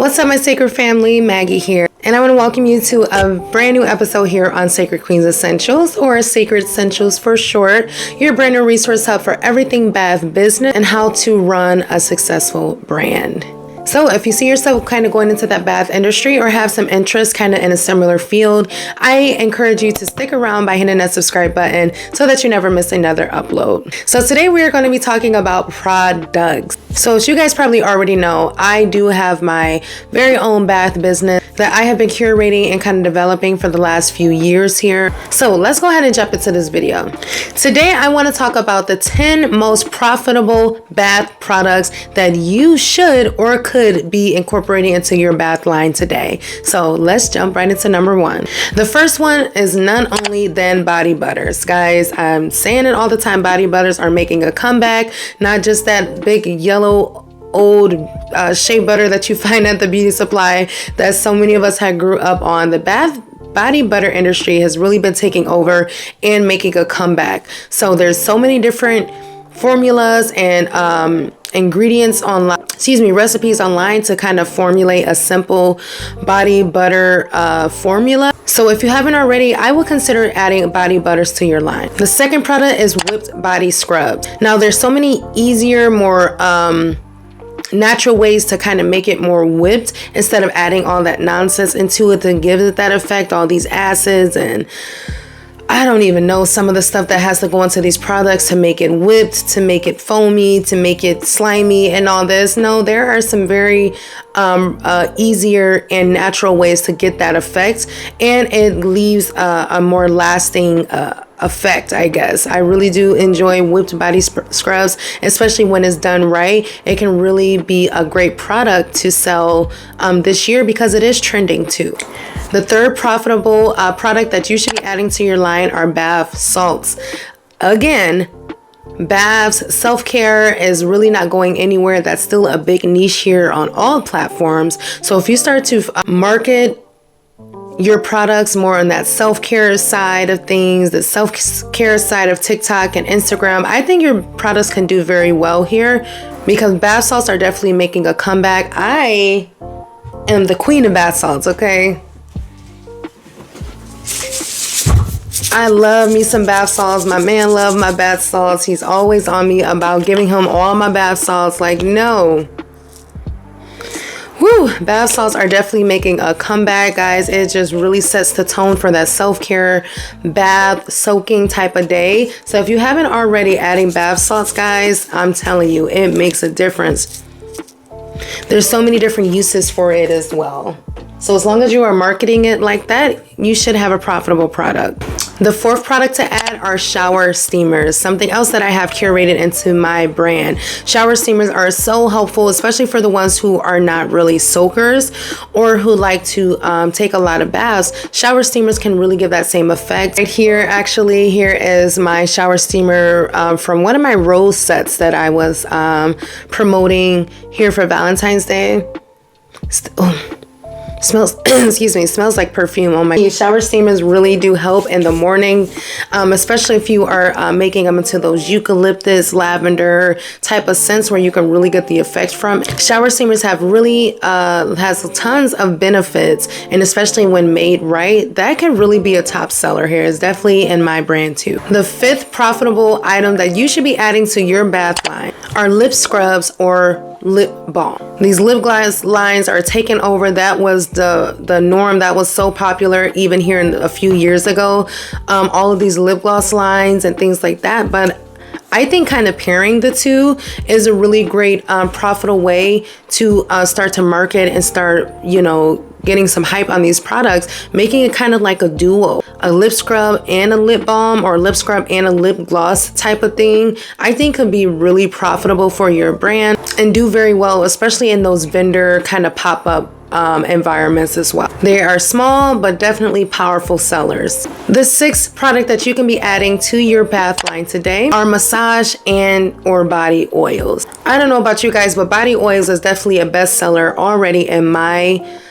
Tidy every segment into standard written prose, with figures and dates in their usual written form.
What's up, my Sacred family? Maggie here, and I want to welcome you to a brand new episode here on Sacred Queens Essentials, or Sacred Essentials for short, your brand new resource hub for everything bath business and how to run a successful brand. So if you see yourself kind of going into that bath industry or have some interest kind of in a similar field, I encourage you to stick around by hitting that subscribe button so that you never miss another upload. So today we are going to be talking about products. So as you guys probably already know, I do have my very own bath business that I have been curating and kind of developing for the last few years here. So let's go ahead and jump into this video. Today I want to talk about the 10 most profitable bath products that you should or could be incorporating into your bath line today. So let's jump right into number one. The first one is none only than body butters. Guys, I'm saying it all the time, body butters are making a comeback. Not just that big yellow old shea butter that you find at the beauty supply that so many of us had grew up on. The body butter industry has really been taking over and making a comeback. So there's so many different formulas and ingredients online, recipes online to kind of formulate a simple body butter formula. So if you haven't already, I would consider adding body butters to your line. The second product is whipped body scrubs. Now there's so many easier, more natural ways to kind of make it more whipped instead of adding all that nonsense into it to give it that effect, all these acids and I don't even know some of the stuff that has to go into these products to make it whipped, to make it foamy, to make it slimy and all this. No, there are some very easier and natural ways to get that effect, and it leaves a more lasting effect, I guess. I really do enjoy whipped body scrubs, especially when it's done right. It can really be a great product to sell this year because it is trending too. The third profitable product that you should be adding to your line are bath salts. Again, baths, self-care is really not going anywhere. That's still a big niche here on all platforms. So if you start to market your products more on that self-care side of things, the self-care side of TikTok and Instagram, I think your products can do very well here because bath salts are definitely making a comeback. I am the queen of bath salts, okay? I love me some bath salts. My man loves my bath salts. He's always on me about giving him all my bath salts. Like, no. Woo, bath salts are definitely making a comeback, guys. It just really sets the tone for that self-care bath soaking type of day. So if you haven't already adding bath salts, guys, I'm telling you, it makes a difference. There's so many different uses for it as well. So as long as you are marketing it like that, you should have a profitable product. The fourth product to add are shower steamers, something else that I have curated into my brand. Shower steamers are so helpful, especially for the ones who are not really soakers or who like to take a lot of baths. Shower steamers can really give that same effect. Right here, actually, here is my shower steamer from one of my rose sets that I was promoting here for Valentine's Day. Smells smells like perfume. Oh my, shower steamers really do help in the morning, especially if you are making them into those eucalyptus lavender type of scents where you can really get the effect from. Shower steamers have really has tons of benefits, and especially when made right, that can really be a top seller here. It's definitely in my brand too. The fifth profitable item that you should be adding to your bath line are lip scrubs or lip balm. These lip gloss lines are taking over. That was the norm. That was so popular even here a few years ago. All of these lip gloss lines and things like that. But I think kind of pairing the two is a really great profitable way to start to market and start, you know, getting some hype on these products, making it kind of like a duo, a lip scrub and a lip balm, or lip scrub and a lip gloss type of thing. I think could be really profitable for your brand and do very well, especially in those vendor kind of pop-up environments as well. They are small but definitely powerful sellers. The sixth product that you can be adding to your bath line today are massage and or body oils. I don't know about you guys, but body oils is definitely a bestseller already in my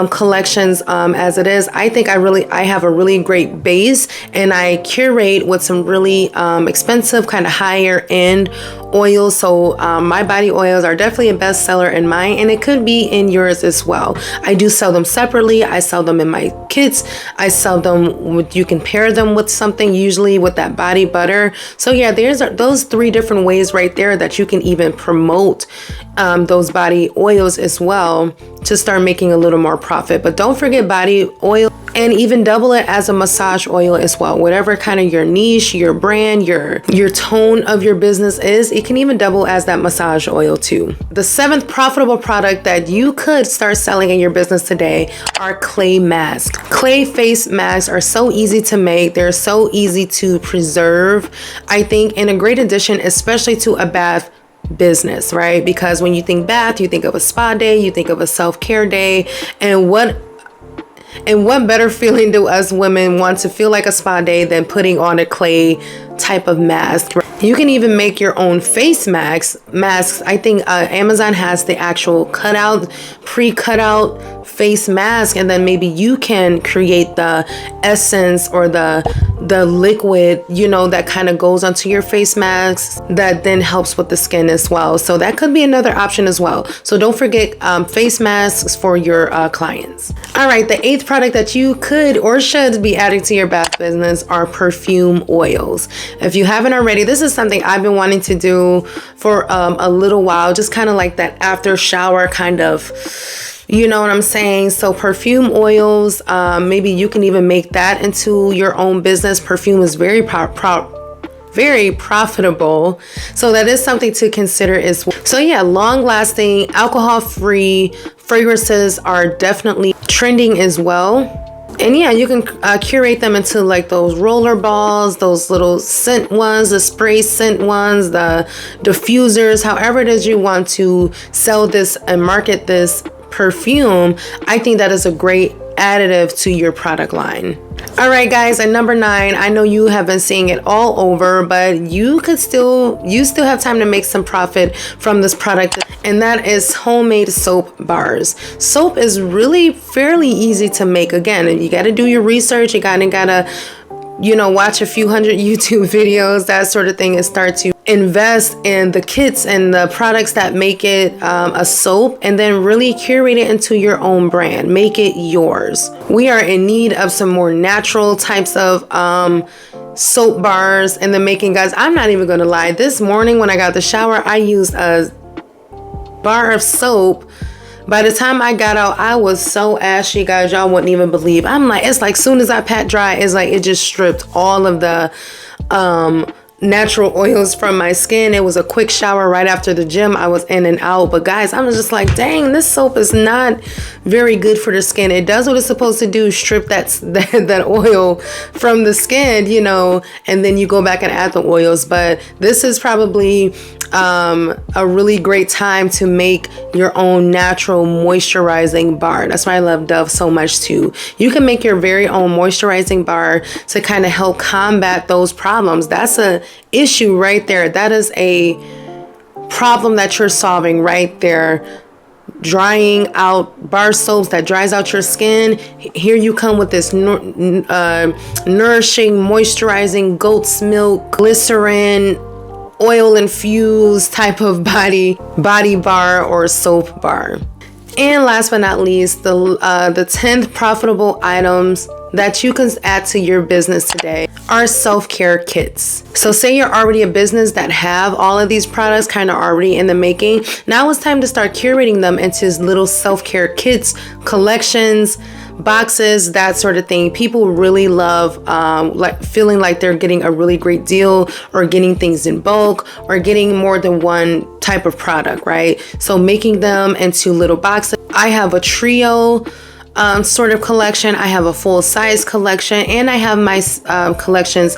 collections as it is. I think I have a really great base, and I curate with some really expensive, kind of higher end oils. So my body oils are definitely a bestseller in mine, and it could be in yours as well. I do sell them separately. I sell them in my kits. I sell them with, you can pair them with something, usually with that body butter. So yeah, there's those 3 different ways right there that you can even promote those body oils as well to start making a little more profit. But don't forget body oil, and even double it as a massage oil as well. Whatever kind of your niche, your brand, your tone of your business is, it can even double as that massage oil too. The 7th profitable product that you could start selling in your business today are clay masks. Clay face masks are so easy to make. They're so easy to preserve, I think, and a great addition, especially to a bath business, right? Because when you think bath, you think of a spa day, you think of a self-care day, and what better feeling do us women want to feel like a spa day than putting on a clay type of mask? You can even make your own face masks. I think Amazon has the actual pre-cut out face mask, and then maybe you can create the essence or the liquid, that kind of goes onto your face masks that then helps with the skin as well. So that could be another option as well. So don't forget face masks for your clients. All right, the 8th product that you could or should be adding to your bath business are perfume oils. If you haven't already, this is something I've been wanting to do for a little while, just kind of like that after shower kind of, you know what I'm saying? So perfume oils, maybe you can even make that into your own business. Perfume is very profitable. So that is something to consider as well. So yeah, long lasting, alcohol free fragrances are definitely trending as well. And yeah, you can curate them into like those roller balls, those little scent ones, the spray scent ones, the diffusers, however it is you want to sell this and market this perfume. I think that is a great additive to your product line. All right, guys, at number 9, I know you have been seeing it all over, but you still have time to make some profit from this product, and that is homemade soap bars. Soap is really fairly easy to make. Again, you got to do your research. You gotta watch a few hundred YouTube videos, that sort of thing, and start to invest in the kits and the products that make it a soap, and then really curate it into your own brand. Make it yours. We are in need of some more natural types of soap bars in the making, guys. I'm not even gonna lie. This morning when I got the shower, I used a bar of soap. By the time I got out, I was so ashy, guys, y'all wouldn't even believe. It's like soon as I pat dry, it's like it just stripped all of the natural oils from my skin. It was a quick shower right after the gym. I was in and out. But guys, I was just like, dang, this soap is not very good for the skin. It does what it's supposed to do, strip that oil from the skin, and then you go back and add the oils. But this is probably a really great time to make your own natural moisturizing bar. That's why I love Dove so much too. You can make your very own moisturizing bar to kind of help combat those problems. That's a issue right there. That is a problem that you're solving right there. Drying out bar soaps that dries out your skin. Here you come with this nourishing, moisturizing goat's milk, glycerin, oil infused type of body bar or soap bar. And last but not least, the 10th profitable items that you can add to your business today are self-care kits. So say you're already a business that have all of these products kind of already in the making. Now it's time to start curating them into little self-care kits, collections, boxes, that sort of thing. People really love like feeling like they're getting a really great deal, or getting things in bulk, or getting more than one type of product, right? So making them into little boxes. I have a trio sort of collection. I have a full size collection, and I have my collections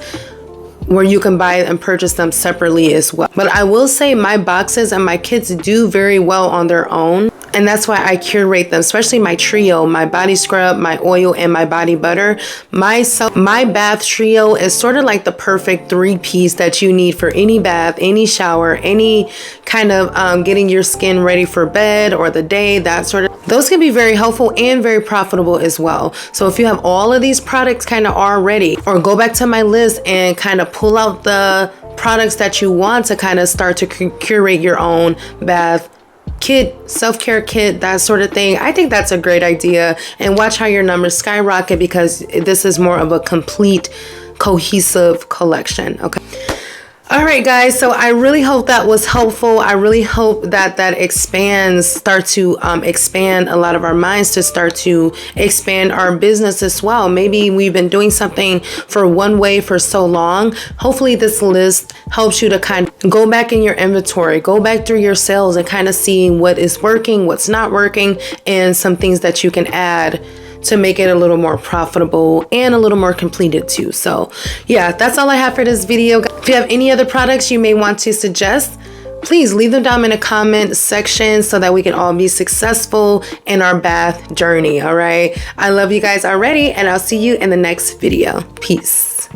where you can buy and purchase them separately as well. But I will say my boxes and my kits do very well on their own. And that's why I curate them, especially my trio, my body scrub, my oil, and my body butter. My bath trio is sort of like the perfect 3-piece that you need for any bath, any shower, any kind of getting your skin ready for bed or the day, that sort of. Those can be very helpful and very profitable as well. So if you have all of these products kind of already, or go back to my list and kind of pull out the products that you want to kind of start to curate your own bath kit, self-care kit, that sort of thing. I think that's a great idea, and watch how your numbers skyrocket, because this is more of a complete, cohesive collection. Okay. All right, guys, so I really hope that was helpful. I really hope that start to expand a lot of our minds, to start to expand our business as well. Maybe we've been doing something for one way for so long. Hopefully this list helps you to kind of go back in your inventory, go back through your sales, and kind of see what is working, what's not working, and some things that you can add to make it a little more profitable and a little more completed too. So yeah, that's all I have for this video. If you have any other products you may want to suggest, please leave them down in the comment section so that we can all be successful in our bath journey. All right, I love you guys already, and I'll see you in the next video. Peace.